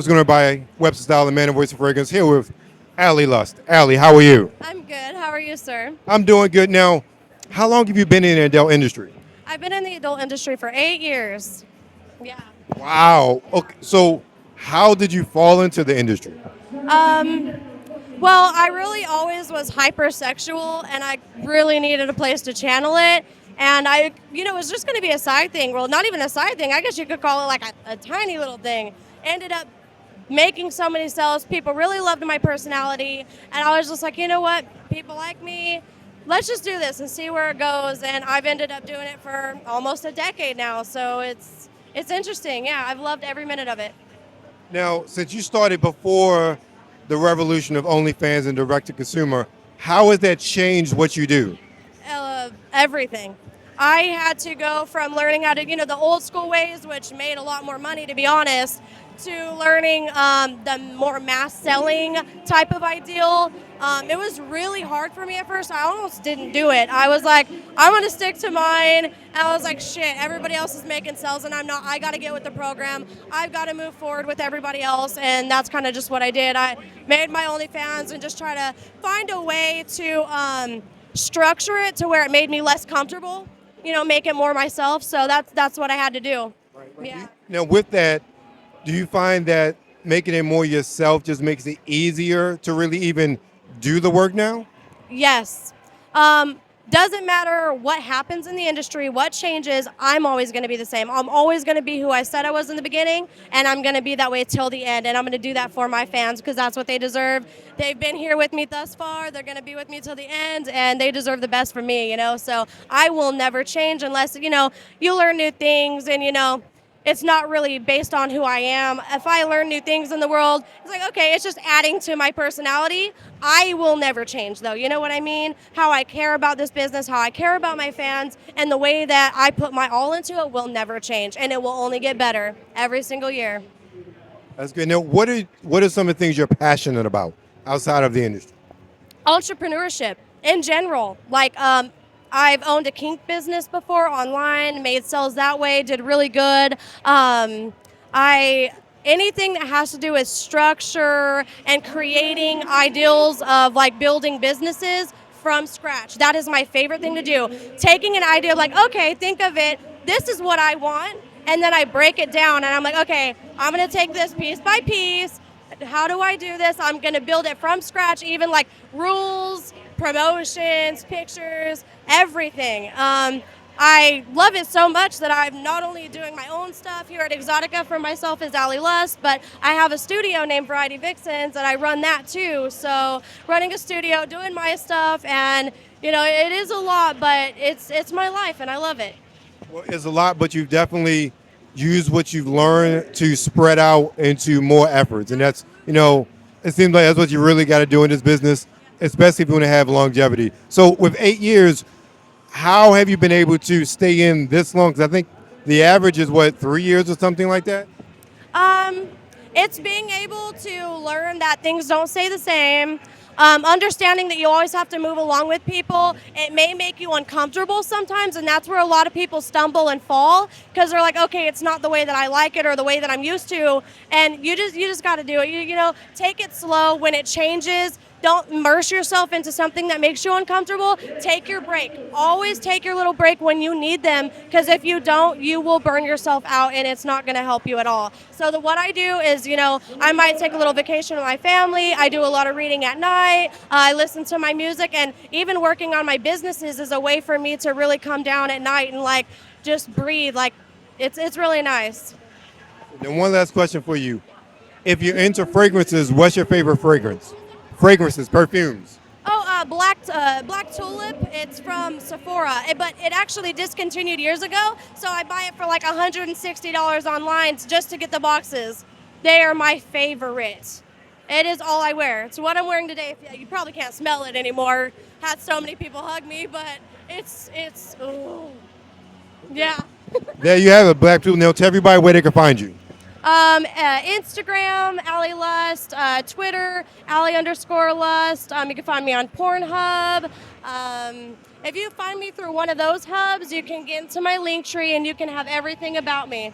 What's going on, by Webster Style and Man and Voice of Fragrance, here with Allie Lust. Allie, how are you? I'm good. How are you, sir? I'm doing good. Now, how long have you been in the adult industry? I've been in the adult industry for 8 years. Yeah. Wow. Okay, so how did you fall into the industry? Um, well, I really always was hypersexual, and I really needed a place to channel it. And it was just going to be a side thing. Well, not even a side thing. I guess you could call it like a tiny little thing. Ended up making so many sales. People really loved my personality, and I was just like, you know what? People like me. Let's just do this and see where it goes. And I've ended up doing it for almost a decade now. So it's interesting. Yeah, I've loved every minute of it. Now, since you started before the revolution of OnlyFans and direct-to-consumer, how has that changed what you do? Everything. I had to go from learning how to, the old school ways, which made a lot more money, to be honest, to learning the more mass selling type of ideal. It was really hard for me at first. I almost didn't do it. I was like, I'm going to stick to mine. And I was like, shit, everybody else is making sales and I'm not. I got to get with the program. I've got to move forward with everybody else. And that's kind of just what I did. I made my OnlyFans and just try to find a way to structure it to where it made me less comfortable, make it more myself. So that's what I had to do. Right. Yeah. Now, with that, do you find that making it more yourself just makes it easier to really even do the work now? Yes. Doesn't matter what happens in the industry, what changes, I'm always going to be the same. I'm always going to be who I said I was in the beginning, and I'm going to be that way till the end. And I'm going to do that for my fans because that's what they deserve. They've been here with me thus far. They're going to be with me till the end, and they deserve the best from me, So I will never change unless, you learn new things and, it's not really based on who I am. If I learn new things in the world, it's like, okay, it's just adding to my personality. I will never change, though. You know what I mean? How I care about this business, how I care about my fans, and the way that I put my all into it will never change, and it will only get better every single year. That's good. Now, what are some of the things you're passionate about outside of the industry? Entrepreneurship in general. I've owned a kink business before online, made sales that way, did really good. Anything that has to do with structure and creating ideals of building businesses from scratch. That is my favorite thing to do. Taking an idea of okay, think of it, this is what I want, and then I break it down and I'm like, okay, I'm gonna take this piece by piece. How do I do this? I'm gonna build it from scratch, even rules, promotions, pictures, everything. I love it so much that I'm not only doing my own stuff here at Exxxotica for myself as Allie Lust, but I have a studio named Variety Vixens and I run that too. So running a studio, doing my stuff, and it is a lot, but it's my life and I love it. Well, it's a lot, but you've definitely used what you've learned to spread out into more efforts. And that's, it seems like that's what you really got to do in this business, especially if you want to have longevity. So with 8 years, how have you been able to stay in this long? Because I think the average is 3 years or something like that? It's being able to learn that things don't stay the same. Understanding that you always have to move along with people. It may make you uncomfortable sometimes, and that's where a lot of people stumble and fall because they're like, okay, it's not the way that I like it or the way that I'm used to, and you just got to do it. Take it slow. When it changes, don't immerse yourself into something that makes you uncomfortable. Take your break. Always take your little break when you need them, because if you don't, you will burn yourself out and it's not going to help you at all. So what I do is, I might take a little vacation with my family. I do a lot of reading at night. I listen to my music, and even working on my businesses is a way for me to really come down at night and just breathe. It's really nice. Then one last question for you. If you're into fragrances, what's your favorite fragrance? Fragrances, perfumes. Oh, Black Tulip. It's from Sephora, but it actually discontinued years ago, so I buy it for $160 online just to get the boxes. They are my favorite. It is all I wear. It's what I'm wearing today. You probably can't smell it anymore. Had so many people hug me, but it's ooh. Yeah. There you have it, Black Tulip. Now tell everybody where they can find you. Instagram, Allie Lust, Twitter, Allie_Lust. You can find me on Pornhub. If you find me through one of those hubs, you can get into my link tree and you can have everything about me.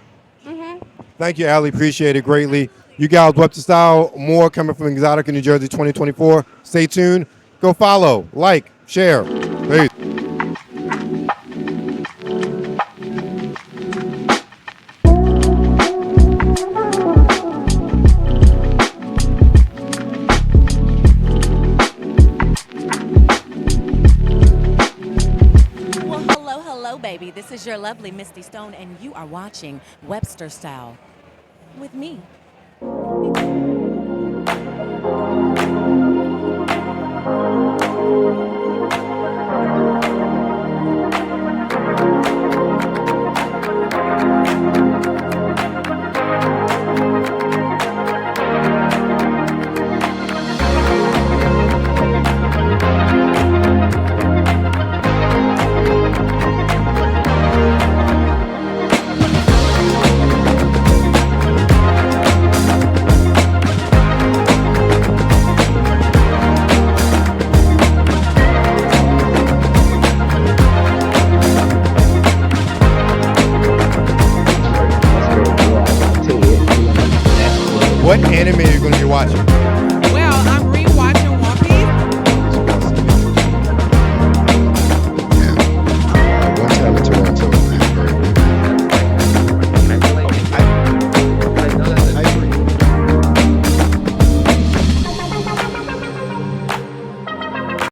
Thank you, Allie. Appreciate it greatly. You guys, Webster Style, more coming from Exxxotica New Jersey 2024. Stay tuned. Go follow, like, share. Peace. Well, hello, hello, baby. This is your lovely Misty Stone, and you are watching Webster Style with me. What anime are you going to be watching?